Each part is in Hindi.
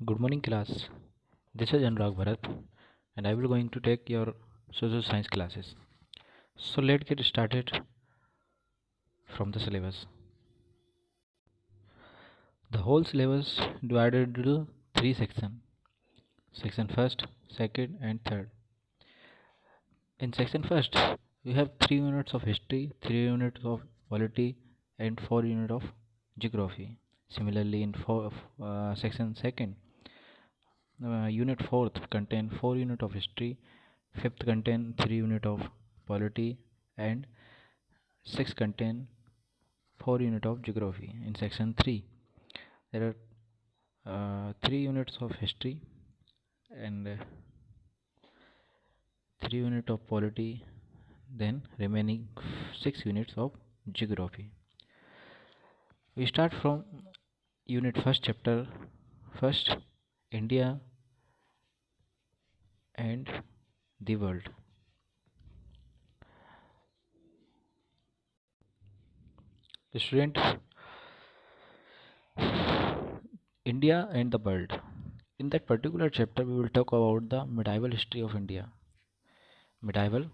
Good morning class. This is Anurag Bharat and I will going to take your social science classes. So let's get started from the syllabus. The whole syllabus divided into three sections. Section first, second and third. In section first, we have 3 units of history, 3 units of polity and 4 units of geography. Similarly in section second, unit 4th contain 4 units of history, 5th contain 3 units of polity and 6th contain 4 units of geography. In section 3 there are 3 units of history and 3 units of polity, then remaining 6 units of geography. We start from unit first chapter first, India and the world. Student, India and the world. In that particular chapter we will talk about the medieval history of India. Medieval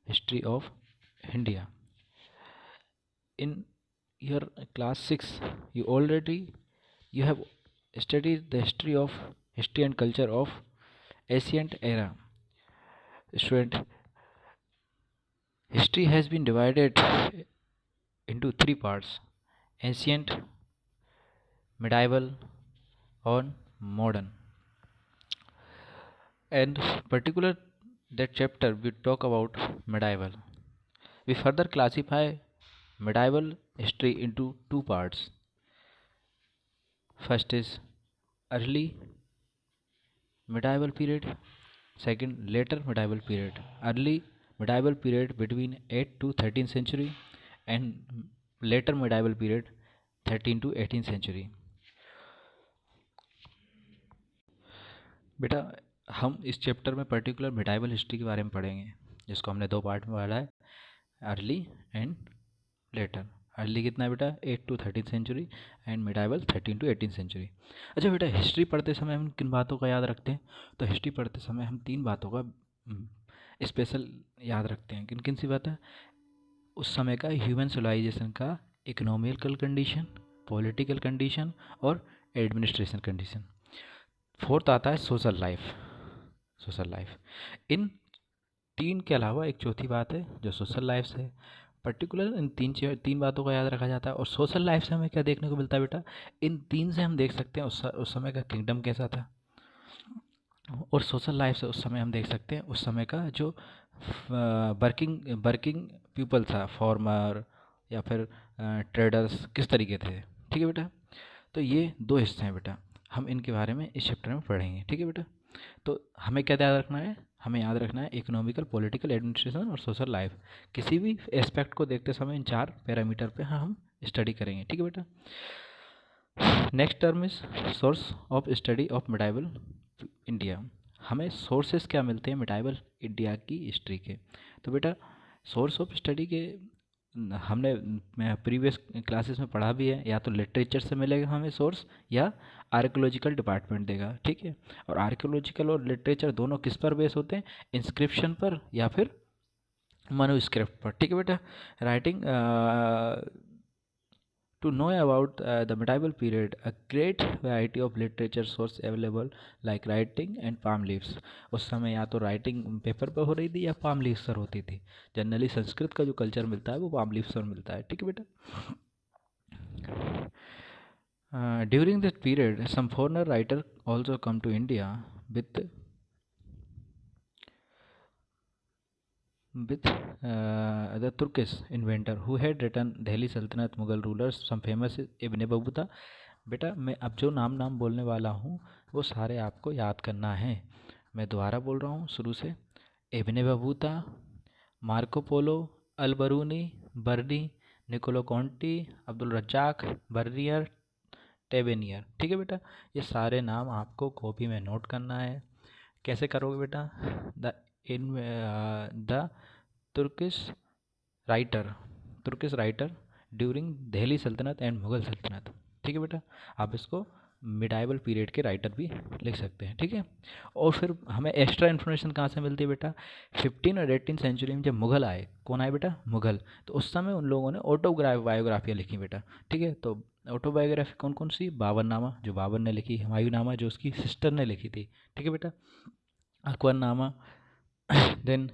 history of India. In your class 6 you have studied the history and culture of ancient era. Student, history has been divided into three parts: ancient, medieval, and modern. And particular that chapter we talk about medieval. We further classify medieval history into two parts. First is early medieval period, second later medieval period. Early medieval period between 8th to 13th century and later medieval period 13th to 18th century. बेटा, हम इस चैप्टर में पर्टिकुलर मिडाइवल हिस्ट्री के बारे में पढ़ेंगे, जिसको हमने दो पार्ट में पढ़ा है, अर्ली एंड लेटर. अर्ली कितना है बेटा? 8 to 13 century and medieval 13 to 18 century. अच्छा बेटा, हिस्ट्री पढ़ते समय हम किन बातों का याद रखते हैं? तो हिस्ट्री पढ़ते समय हम तीन बातों का स्पेशल याद रखते हैं. किन किन सी बात है? उस समय का ह्यूमन सिविलाइजेशन का इकोनॉमिकल कंडीशन, पॉलिटिकल कंडीशन और एडमिनिस्ट्रेशन कंडीशन. फोर्थ आता है social life. Social life in तीन के अलावा एक चौथी बात है जो सोशल लाइफ से पर्टिकुलर. इन तीन बातों का याद रखा जाता है. और सोशल लाइफ से हमें क्या देखने को मिलता है बेटा? इन तीन से हम देख सकते हैं उस समय का किंगडम कैसा था, और सोशल लाइफ से उस समय हम देख सकते हैं उस समय का जो वर्किंग पीपल था, फार्मर या फिर ट्रेडर्स, किस तरीके थे. ठीक है बेटा, तो ये दो हिस्से हैं बेटा, हम इनके बारे में इस चैप्टर में पढ़ेंगे. ठीक है बेटा, तो हमें क्या याद रखना है? हमें याद रखना है इकोनॉमिकल, पॉलिटिकल, एडमिनिस्ट्रेशन और सोशल लाइफ. किसी भी एस्पेक्ट को देखते समय इन चार पैरामीटर पे हम स्टडी करेंगे. ठीक है बेटा. Next term is source of study of medieval India. हमें सोर्सेस क्या मिलते हैं मिडाइवल इंडिया की हिस्ट्री के? तो बेटा, सोर्स ऑफ स्टडी के हमने प्रीवियस क्लासेस में पढ़ा भी है. या तो लिटरेचर से मिलेगा हमें सोर्स, या आर्कियोलॉजिकल डिपार्टमेंट देगा. ठीक है, और आर्कियोलॉजिकल और लिटरेचर दोनों किस पर बेस होते हैं? इंस्क्रिप्शन पर या फिर मनुस्क्रिप्ट पर. ठीक है बेटा. Writing to know about the medieval period, a great variety of literature source available like writing and palm leaves. उस समय या तो राइटिंग पेपर पर हो रही थी या पाम लीव्स पर होती थी. जनरली संस्कृत का जो कल्चर मिलता है वो पाम लीव्स पर मिलता है. ठीक है बेटा. During that period, some foreigner writer also come to India with the Turkish inventor who had written Delhi Sultanate, Mughal rulers. Some famous is Ibn Battuta. बेटा, मैं अब जो नाम बोलने वाला हूँ वो सारे आपको याद करना है. मैं दोबारा बोल रहा हूँ शुरू से. इब्न बतूता, मार्को पोलो, अल बरूनी, बर्नी, निकोलो कॉन्टी, अब्दुल रज्जाक, बर्नियर, टेबेनियर. ठीक है बेटा, ये सारे नाम आपको कॉपी में नोट करना है. कैसे करोगे बेटा? The Turkish writer during Delhi सल्तनत एंड मुगल सल्तनत. ठीक है बेटा, आप इसको मिडाइवल पीरियड के राइटर भी लिख सकते हैं, ठीक है। और फिर हमें एक्स्ट्रा इन्फॉर्मेशन कहाँ से मिलती है बेटा, 15 और 18 सेंचुरी में जब मुग़ल आए, कौन आए बेटा, मुग़ल, तो उस समय उन लोगों ने बायोग्राफियाँ लिखी बेटा, ठीक है। तो ऑटोबायोग्राफी कौन कौन सी, बाबरनामा जो बाबर ने लिखी, हुमायूंनामा जो उसकी सिस्टर ने लिखी थी, ठीक है बेटा, अकबरनामा, देन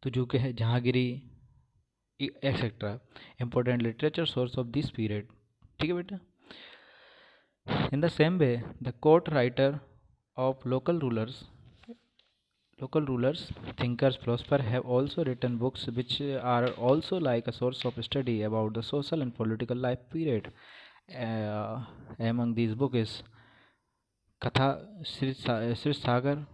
तो जो कि है Jahangiri, etcetera, important literature source of this period, ठीक है बेटा। In the same way, the court writer of local rulers, thinkers, philosophers have also written books which are also like a source of study about the social and political life period. Among these books is कथा श्री सागर,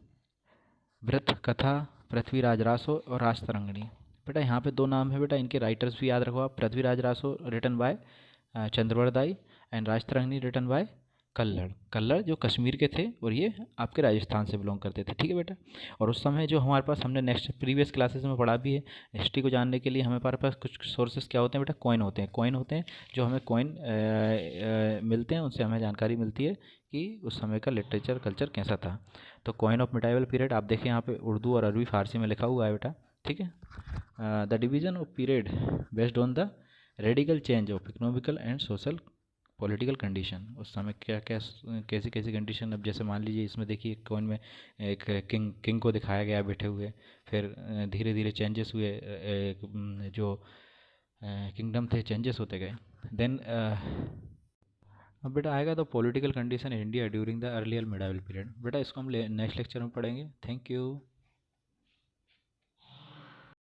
वृत्त कथा, पृथ्वीराज रासो और राजतरंगिणी। बेटा यहाँ पे दो नाम है बेटा, इनके राइटर्स भी याद रखो आप, Prithviraj Raso written by Chandbardai and Rajatarangini written by Kalhan. Kalhan जो कश्मीर के थे और ये आपके राजस्थान से बिलोंग करते थे, ठीक है बेटा। और उस समय जो हमारे पास, हमने नेक्स्ट प्रीवियस क्लासेस में पढ़ा भी है, हिस्ट्री को जानने के लिए हमारे पास कुछ सोर्सेज क्या होते हैं बेटा, कॉइन होते हैं जो हमें कॉइन मिलते हैं, उनसे हमें जानकारी मिलती है कि उस समय का लिटरेचर कल्चर कैसा था। तो कॉइन ऑफ मिडाइवल पीरियड आप देखें यहाँ पे उर्दू और अरबी फारसी में लिखा हुआ है बेटा, ठीक है। The division of period based on the radical change of economical and social political condition, उस समय क्या क्या कैसी कैसी कंडीशन, अब जैसे मान लीजिए इसमें देखिए कॉइन में एक किंग को दिखाया गया बैठे हुए, फिर धीरे धीरे चेंजेस हुए, जो किंगडम थे चेंजेस होते गए। देन अब बेटा आएगा तो political condition India during the earlier medieval period, बेटा इसको हम नेक्स्ट लेक्चर में पढ़ेंगे। Thank you.